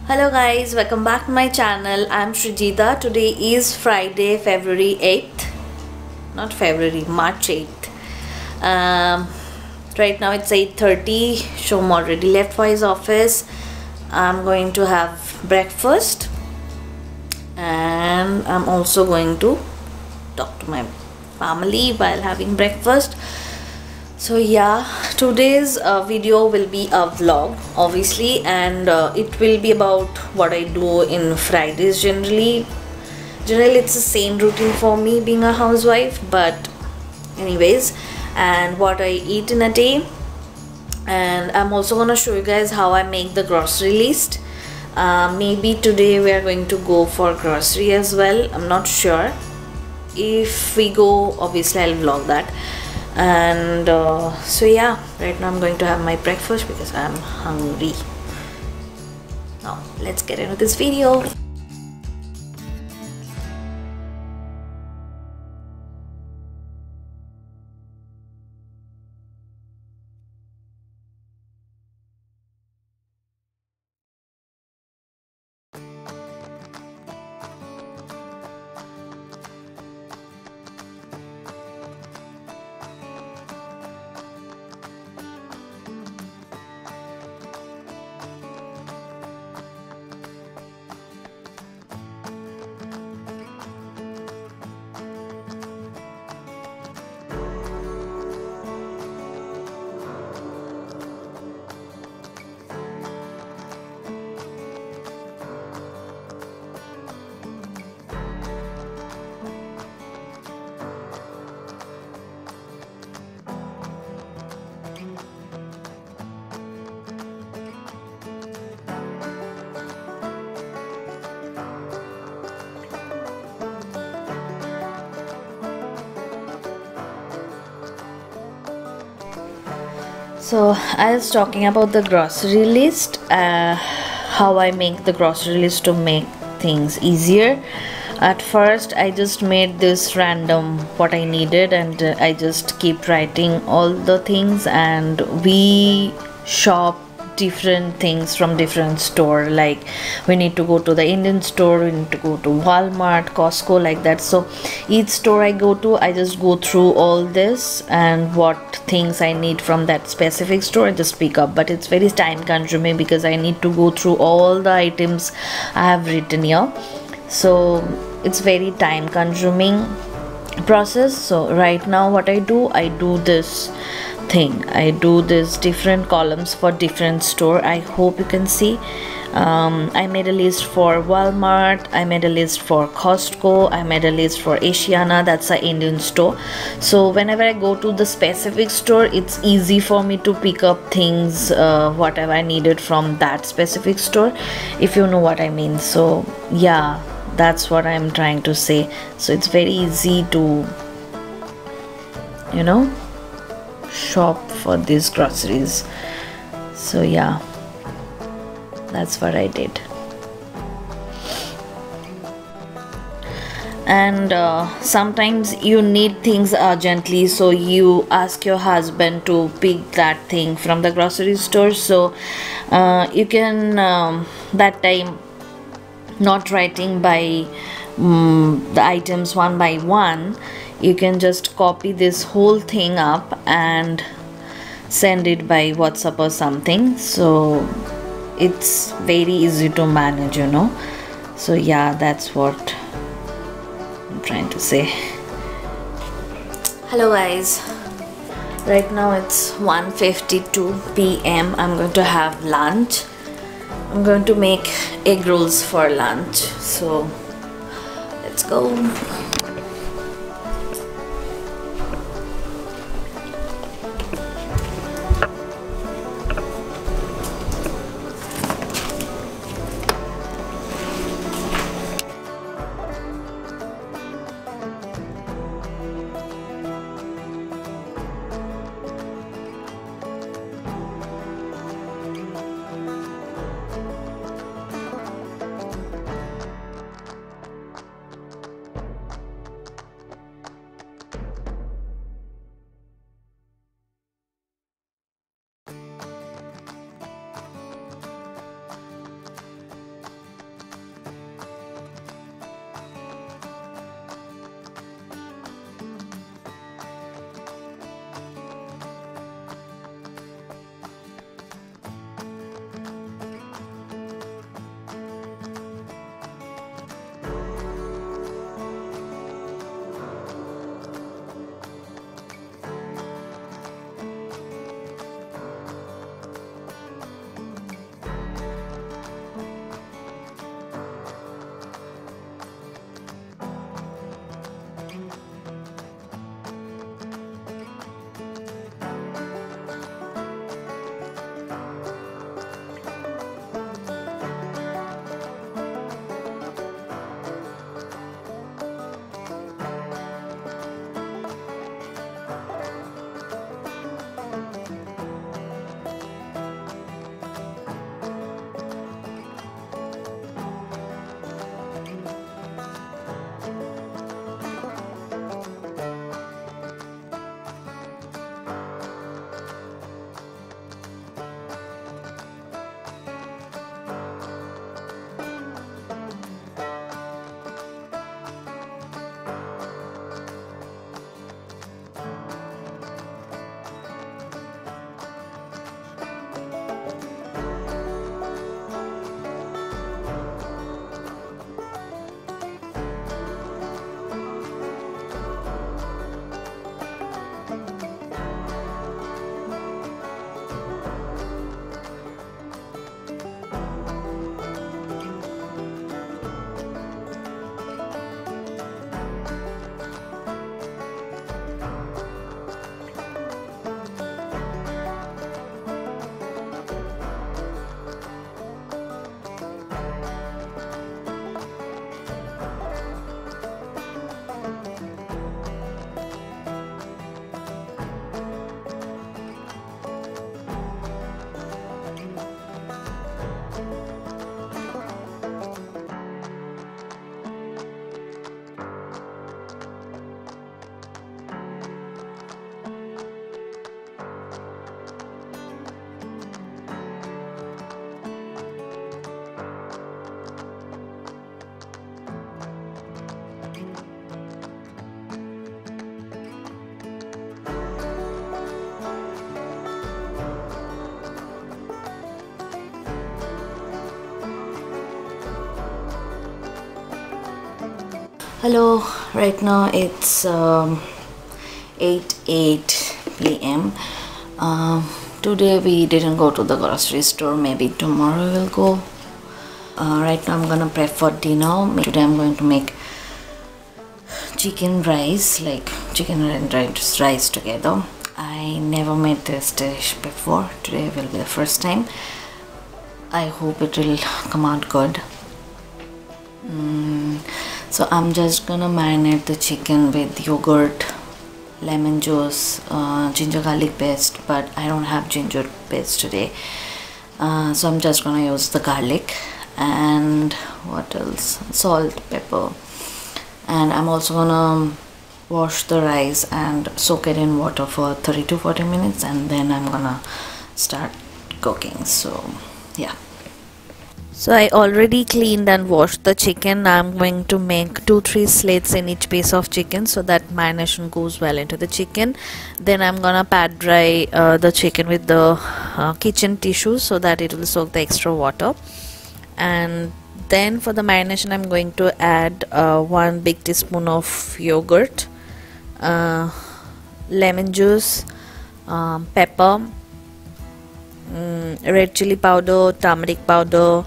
Hello guys, welcome back to my channel. I'm Srijita. Today is Friday, February 8th. Not February, March 8th. Right now it's 8:30. Shom already left for his office. I'm going to have breakfast and I'm also going to talk to my family while having breakfast. So yeah, today's video will be a vlog obviously, and it will be about what I do in Fridays. Generally it's the same routine for me being a housewife, but anyways, and what I eat in a day. And I'm also gonna show you guys how I make the grocery list. Maybe today we are going to go for grocery as well. I'm not sure. If we go, obviously I'll vlog that. And so yeah, right now I'm going to have my breakfast because I'm hungry. Now let's get into this video. So I was talking about the grocery list, how I make the grocery list to make things easier. At first I just made this random what I needed, and I just keep writing all the things, and we shop different things from different store. Like we need to go to the Indian store, we need to go to Walmart, Costco, like that. So each store I go to, I just go through all this and what things I need from that specific store I just pick up. But it's very time consuming because I need to go through all the items I have written here, so it's very time consuming process. So right now what I do this thing, I do this different columns for different store. I hope you can see. I made a list for Walmart, I made a list for Costco, I made a list for Asiana, that's an Indian store. So whenever I go to the specific store, it's easy for me to pick up things, whatever I needed from that specific store, if you know what I mean. So yeah, that's what I'm trying to say. So it's very easy to, you know, shop for these groceries. So yeah, that's what I did. And sometimes you need things urgently, so you ask your husband to pick that thing from the grocery store. So you can that time not writing by the items one by one, you can just copy this whole thing up and send it by WhatsApp or something. So it's very easy to manage, you know. So yeah, that's what I'm trying to say. Hello guys, right now it's 1:52 p.m. I'm going to have lunch. I'm going to make egg rolls for lunch, so let's go. Hello, right now it's 8 p.m. Today we didn't go to the grocery store. Maybe tomorrow we'll go. Right now I'm gonna prep for dinner. Today I'm going to make chicken rice, like chicken and rice together. I never made this dish before. Today will be the first time. I hope it will come out good. So I'm just gonna marinate the chicken with yogurt, lemon juice, ginger garlic paste, but I don't have ginger paste today, so I'm just gonna use the garlic and what else, salt, pepper, and I'm also gonna wash the rice and soak it in water for 30 to 40 minutes, and then I'm gonna start cooking. So yeah. So I already cleaned and washed the chicken. Now I'm going to make 2-3 slits in each piece of chicken so that marination goes well into the chicken. Then I'm gonna pat dry the chicken with the kitchen tissue so that it will soak the extra water. And then for the marination I'm going to add 1 big teaspoon of yogurt, lemon juice, pepper, red chili powder, turmeric powder,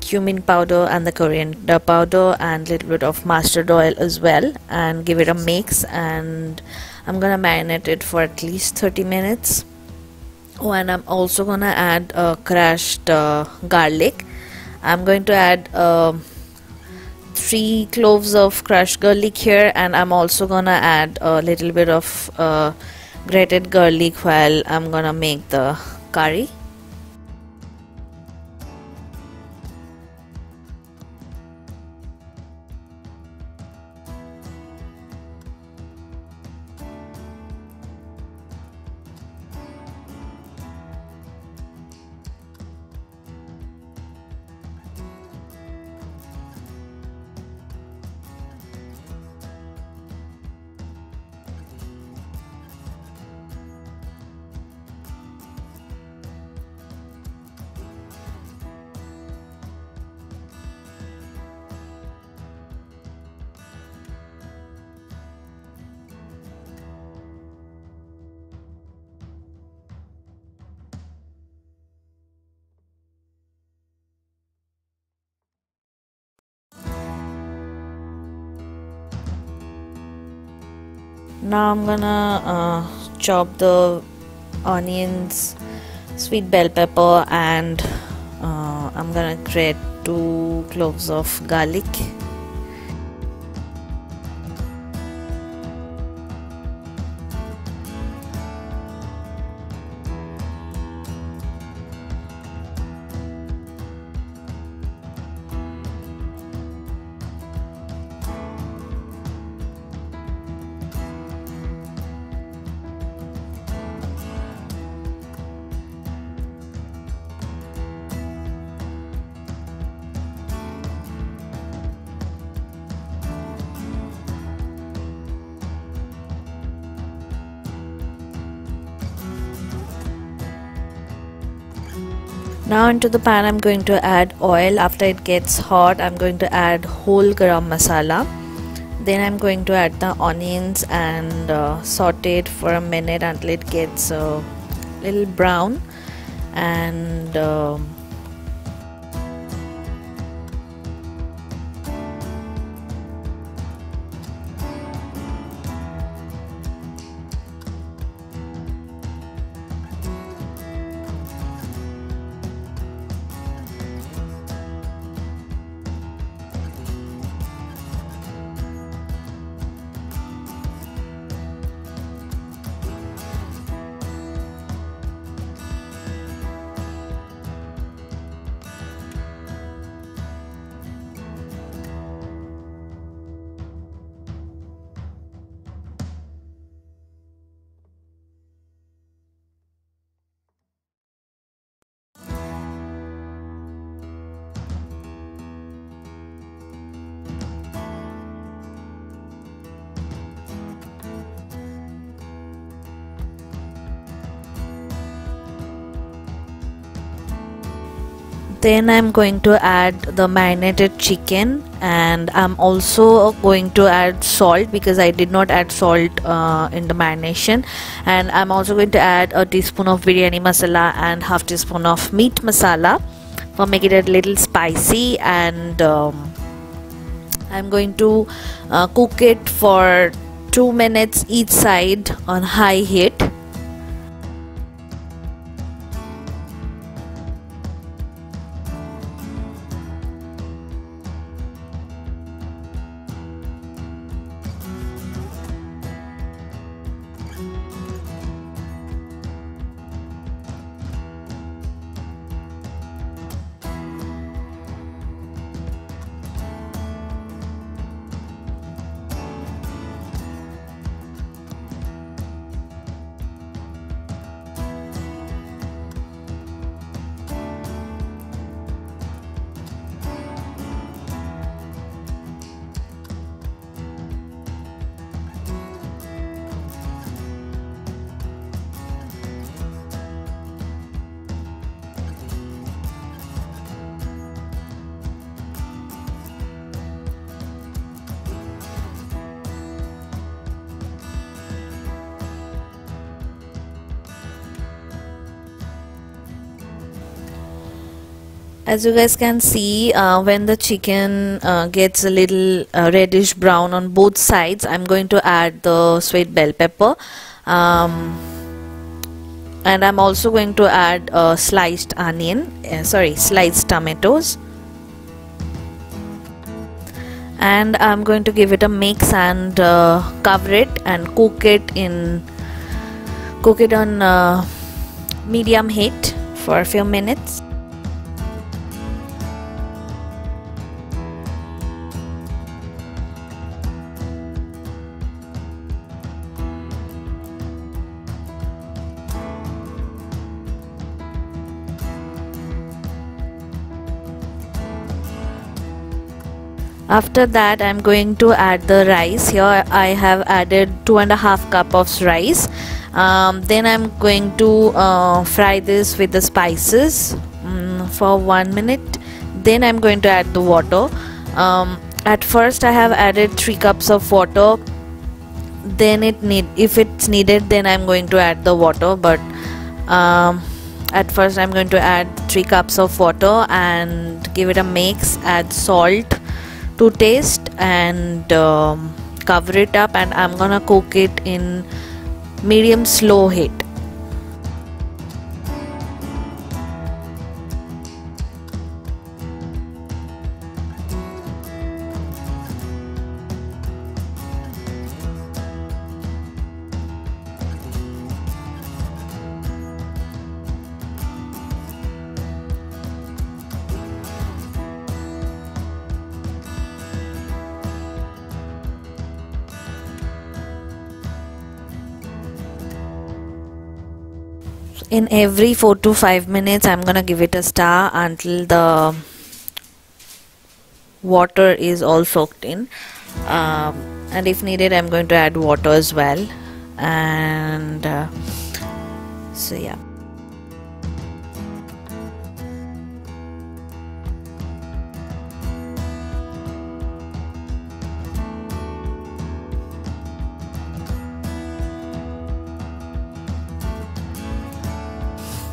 cumin powder, and the coriander powder, and little bit of mustard oil as well, and give it a mix. And I'm gonna marinate it for at least 30 minutes. Oh, and I'm also gonna add crushed garlic. I'm going to add 3 cloves of crushed garlic here, and I'm also gonna add a little bit of grated garlic while I'm gonna make the curry. Now I'm gonna chop the onions, sweet bell pepper, and I'm gonna grate 2 cloves of garlic. Now into the pan I'm going to add oil. After it gets hot, I'm going to add whole garam masala. Then I'm going to add the onions and saute it for a minute until it gets a little brown. And Then I'm going to add the marinated chicken, and I'm also going to add salt because I did not add salt in the marination. And I'm also going to add a teaspoon of biryani masala and half teaspoon of meat masala for making it a little spicy. And I'm going to cook it for 2 minutes each side on high heat. As you guys can see, when the chicken gets a little reddish brown on both sides, I'm going to add the sweet bell pepper, and I'm also going to add sliced sliced tomatoes, and I'm going to give it a mix and cover it and cook it on medium heat for a few minutes. After that, I'm going to add the rice. Here I have added 2.5 cups of rice. Then I'm going to fry this with the spices for 1 minute. Then I'm going to add the water. At first I have added 3 cups of water. Then if it's needed, then I'm going to add the water, but at first I'm going to add 3 cups of water and give it a mix. Add salt to taste and cover it up, and I'm gonna cook it in medium slow heat. In every 4 to 5 minutes I'm gonna give it a stir until the water is all soaked in, and if needed I'm going to add water as well. And so yeah.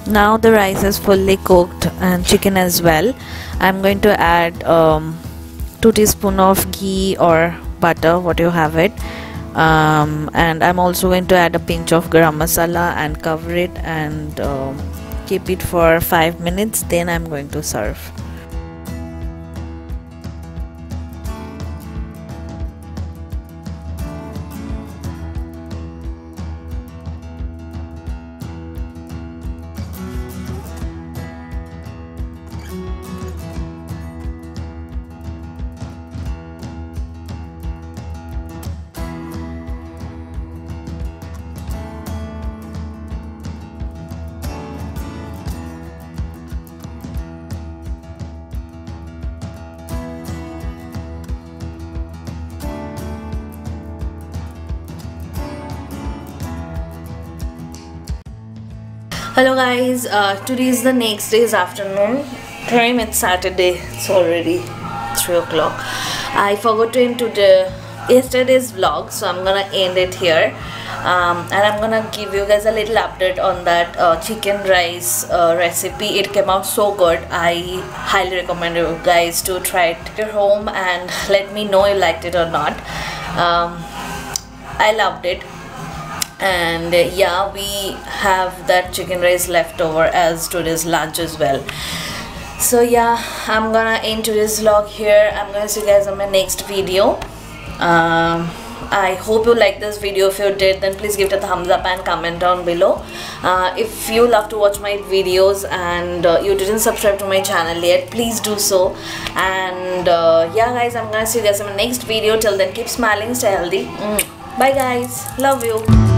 Now the rice is fully cooked and chicken as well. I'm going to add 2 teaspoons of ghee or butter, what you have it, and I'm also going to add a pinch of garam masala and cover it and keep it for 5 minutes. Then I'm going to serve. Hello guys, today is the next day's afternoon time it's Saturday. It's already 3 o'clock. I forgot to end yesterday's vlog, so I'm gonna end it here. And I'm gonna give you guys a little update on that chicken rice recipe. It came out so good. I highly recommend you guys to try it at your home and let me know you liked it or not. I loved it. And yeah, we have that chicken rice left over as today's lunch as well. So yeah, I'm gonna end today's vlog here. I'm gonna see you guys on my next video. I hope you liked this video. If you did, then please give it a thumbs up and comment down below. If you love to watch my videos and you didn't subscribe to my channel yet, please do so. And yeah guys, I'm gonna see you guys in my next video. Till then, keep smiling, stay healthy. Bye guys, love you.